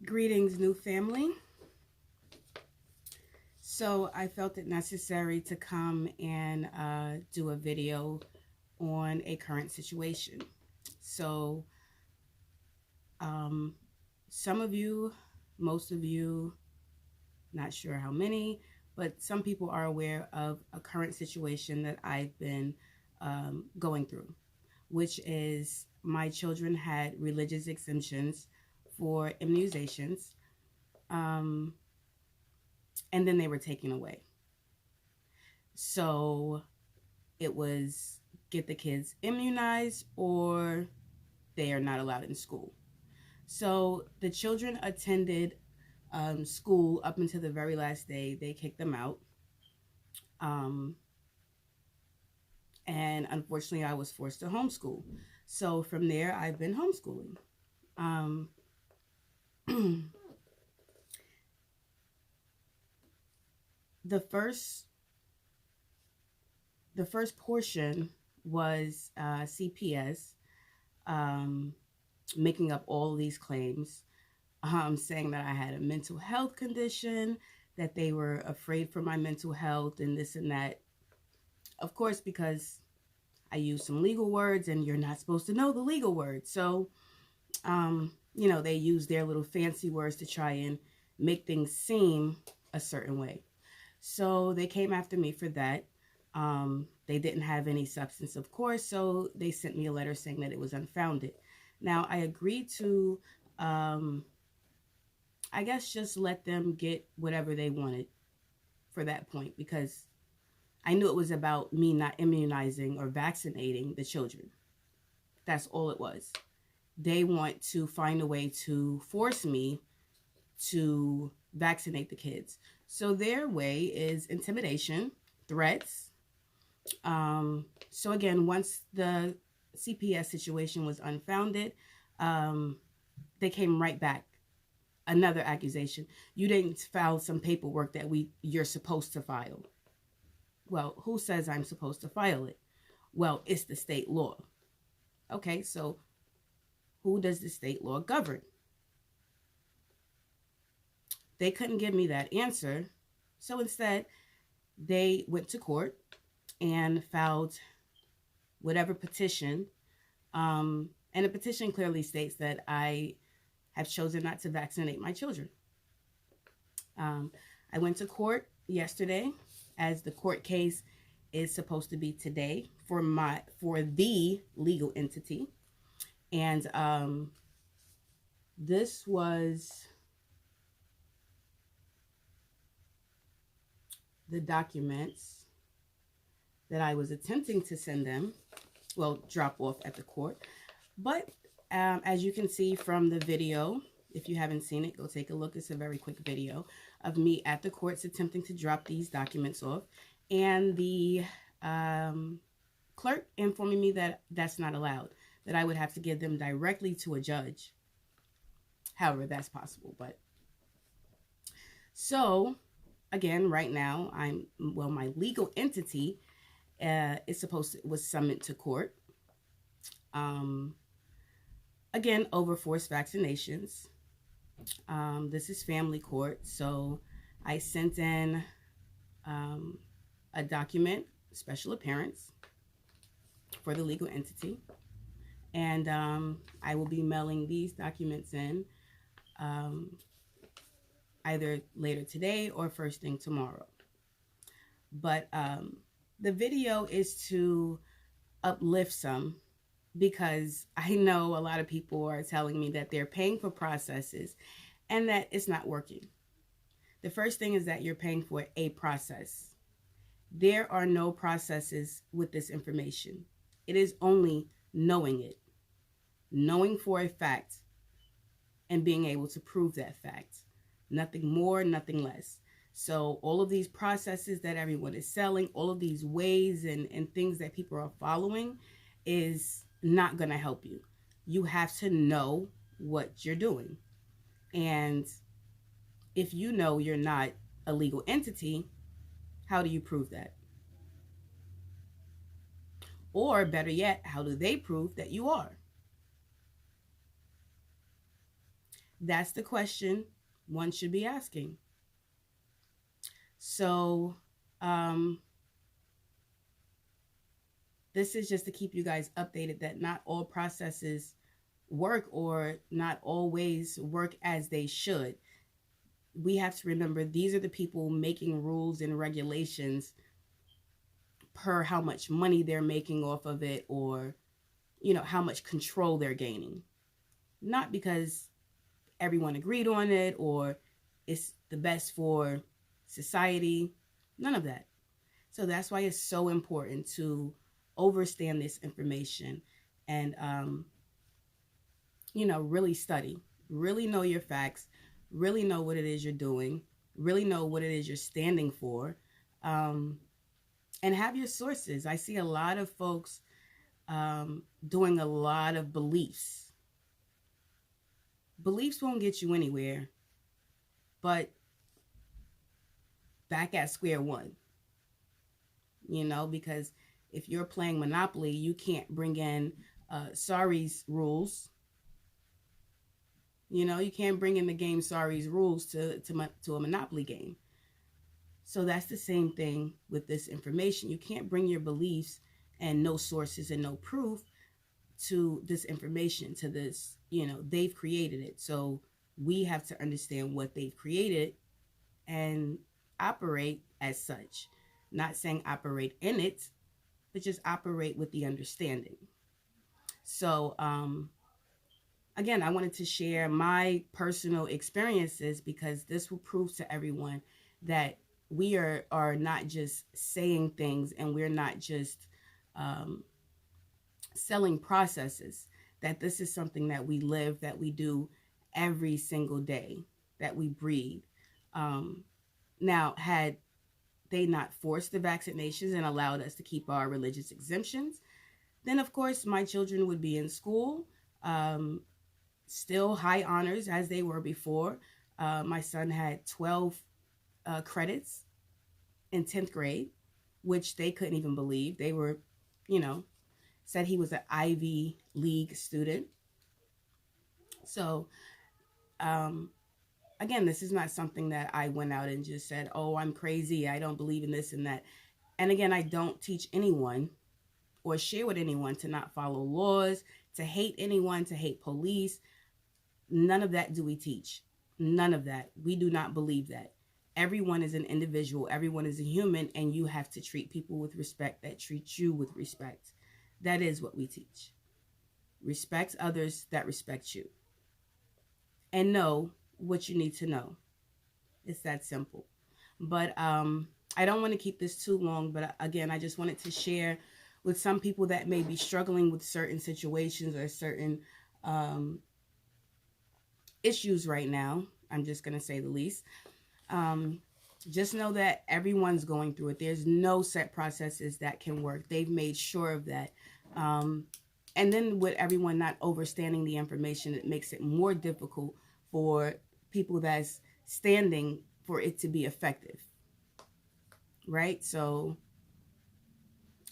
Greetings, new family. So I felt it necessary to come and do a video on a current situation. So some of you, most of you, not sure how many, but some people are aware of a current situation that I've been going through, which is my children had religious exemptions for immunizations. And then they were taken away. So it was get the kids immunized or they are not allowed in school. So the children attended school up until the very last day. They kicked them out. And unfortunately, I was forced to homeschool. So from there, I've been homeschooling. The first portion was CPS making up all these claims, saying that I had a mental health condition, that they were afraid for my mental health and this and that. Of course, because I used some legal words and you're not supposed to know the legal words. So, they use their little fancy words to try and make things seem a certain way. So they came after me for that. They didn't have any substance, of course, so they sent me a letter saying that it was unfounded. Now, I agreed to, I guess, just let them get whatever they wanted for that point, because I knew it was about me not immunizing or vaccinating the children. That's all it was. They want to find a way to force me to vaccinate the kids. So their way is intimidation, threats. So again, once the CPS situation was unfounded, they came right back. Another accusation. You didn't file some paperwork that you're supposed to file. Well, who says I'm supposed to file it? Well, it's the state law. Okay, so who does the state law govern? They couldn't give me that answer. So instead, they went to court and filed whatever petition. And the petition clearly states that I have chosen not to vaccinate my children. I went to court yesterday, as the court case is supposed to be today for the legal entity. And this was the documents that I was attempting to send them, well, drop off at the court. But as you can see from the video, if you haven't seen it, go take a look. It's a very quick video of me at the courts attempting to drop these documents off. And the clerk informing me that that's not allowed, that I would have to give them directly to a judge. However, that's possible. But so again, right now, my legal entity was summoned to court. Again, over forced vaccinations. This is family court, so I sent in a document, special appearance, for the legal entity. And I will be mailing these documents in either later today or first thing tomorrow. But the video is to uplift some, because I know a lot of people are telling me that they're paying for processes and that it's not working. The first thing is that you're paying for a process. There are no processes with this information. It is only knowing it, knowing for a fact, and being able to prove that fact. Nothing more, nothing less. So all of these processes that everyone is selling, all of these ways and things that people are following is not going to help you. You have to know what you're doing. And if you know you're not a legal entity, how do you prove that? Or better yet, how do they prove that you are? That's the question one should be asking. So, um, this is just to keep you guys updated that not all processes work or not always work as they should. We have to remember these are the people making rules and regulations per how much money they're making off of it, or how much control they're gaining, not because everyone agreed on it or it's the best for society. None of that. So that's why it's so important to understand this information and really study, really know your facts, really know what it is you're doing, really know what it is you're standing for, um, and have your sources. I see a lot of folks doing a lot of beliefs. Beliefs won't get you anywhere, but back at square one, because if you're playing Monopoly, you can't bring in Sorry's rules. You can't bring in the game Sorry's rules to a Monopoly game. So that's the same thing with this information. You can't bring your beliefs and no sources and no proof to this information, to this, they've created it. So we have to understand what they've created and operate as such. Not saying operate in it, but just operate with the understanding. So, again, I wanted to share my personal experiences because this will prove to everyone that we are not just saying things and we're not just selling processes, that this is something that we live, that we do every single day, that we breathe. Now, had they not forced the vaccinations and allowed us to keep our religious exemptions, then of course my children would be in school, still high honors as they were before. My son had 12 credits in 10th grade, which they couldn't even believe. They were, said he was an Ivy League student. So, again, this is not something that I went out and just said, oh, I'm crazy, I don't believe in this and that. And again, I don't teach anyone or share with anyone to not follow laws, to hate anyone, to hate police. None of that do we teach. None of that. We do not believe that. Everyone is an individual. Everyone is a human, and you have to treat people with respect that treat you with respect. That is what we teach. Respect others that respect you. And know what you need to know. It's that simple. But I don't want to keep this too long, but again, I just wanted to share with some people that may be struggling with certain situations or certain issues right now. I'm just going to say the least. Just know that everyone's going through it. There's no set processes that can work. They've made sure of that. And then with everyone not understanding the information, it makes it more difficult for people that's standing for it to be effective. Right? So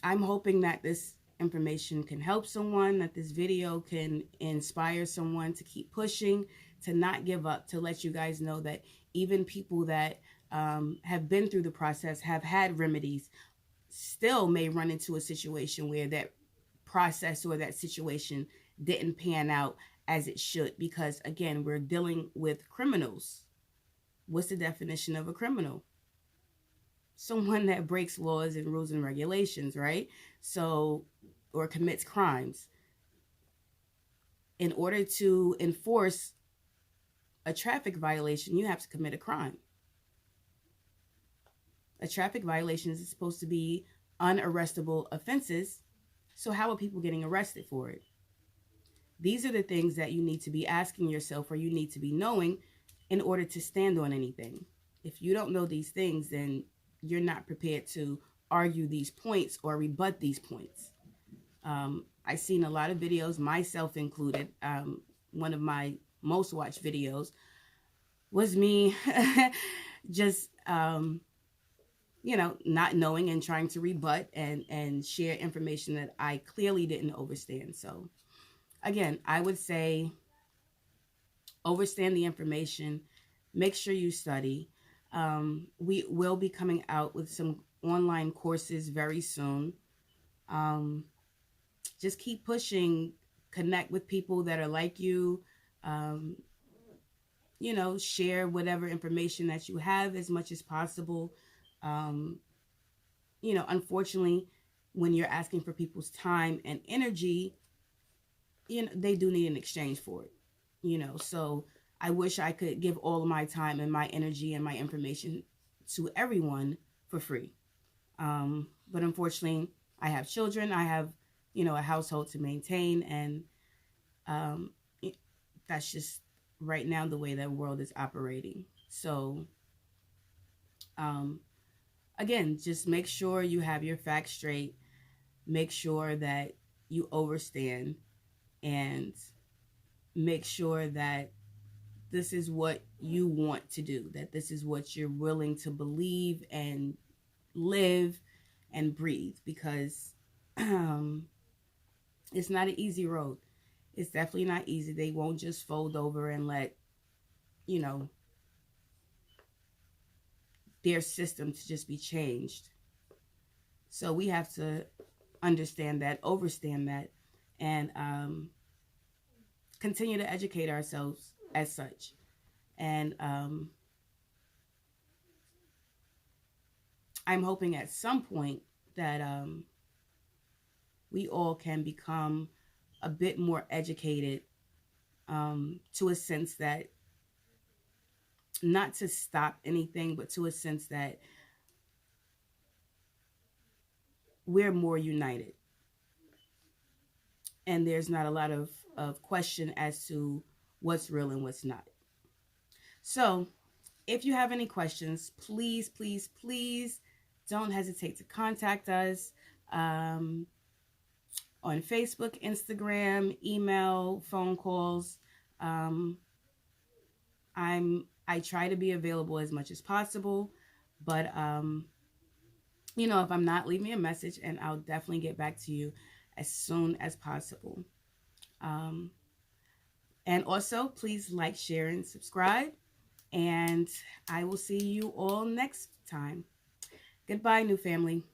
I'm hoping that this information can help someone, that this video can inspire someone to keep pushing, to not give up, to let you guys know that even people that have been through the process, have had remedies, still may run into a situation where that process or that situation didn't pan out as it should. Because again, we're dealing with criminals. What's the definition of a criminal? Someone that breaks laws and rules and regulations, right? So, or commits crimes. In order to enforce a traffic violation, you have to commit a crime. A traffic violation is supposed to be unarrestable offenses. So how are people getting arrested for it? These are the things that you need to be asking yourself, or you need to be knowing in order to stand on anything. If you don't know these things, then you're not prepared to argue these points or rebut these points. I've seen a lot of videos, myself included. One of my most watched videos was me just, not knowing and trying to rebut and share information that I clearly didn't understand. So again, I would say Understand the information. Make sure you study. We will be coming out with some online courses very soon. Um, just keep pushing. Connect with people that are like you. Um, share whatever information that you have as much as possible. Um, Unfortunately, when you're asking for people's time and energy, they do need an exchange for it. So I wish I could give all of my time and my energy and my information to everyone for free. But unfortunately, I have children. I have, a household to maintain, and um, that's just right now the way that world is operating. So, um, again, just make sure you have your facts straight. Make sure that you overstand, and make sure that this is what you want to do, that this is what you're willing to believe and live and breathe, because it's not an easy road. It's definitely not easy. They won't just fold over and let, you know, their system to just be changed. So we have to understand that, overstand that, and continue to educate ourselves as such. And I'm hoping at some point that we all can become a bit more educated, to a sense that, not to stop anything, but to a sense that we're more united. And there's not a lot of question as to what's real and what's not. So if you have any questions, please, please, please don't hesitate to contact us on Facebook, Instagram, email, phone calls. I try to be available as much as possible, but if I'm not, leave me a message and I'll definitely get back to you as soon as possible. And also, please like, share, and subscribe. And I will see you all next time. Goodbye, new family.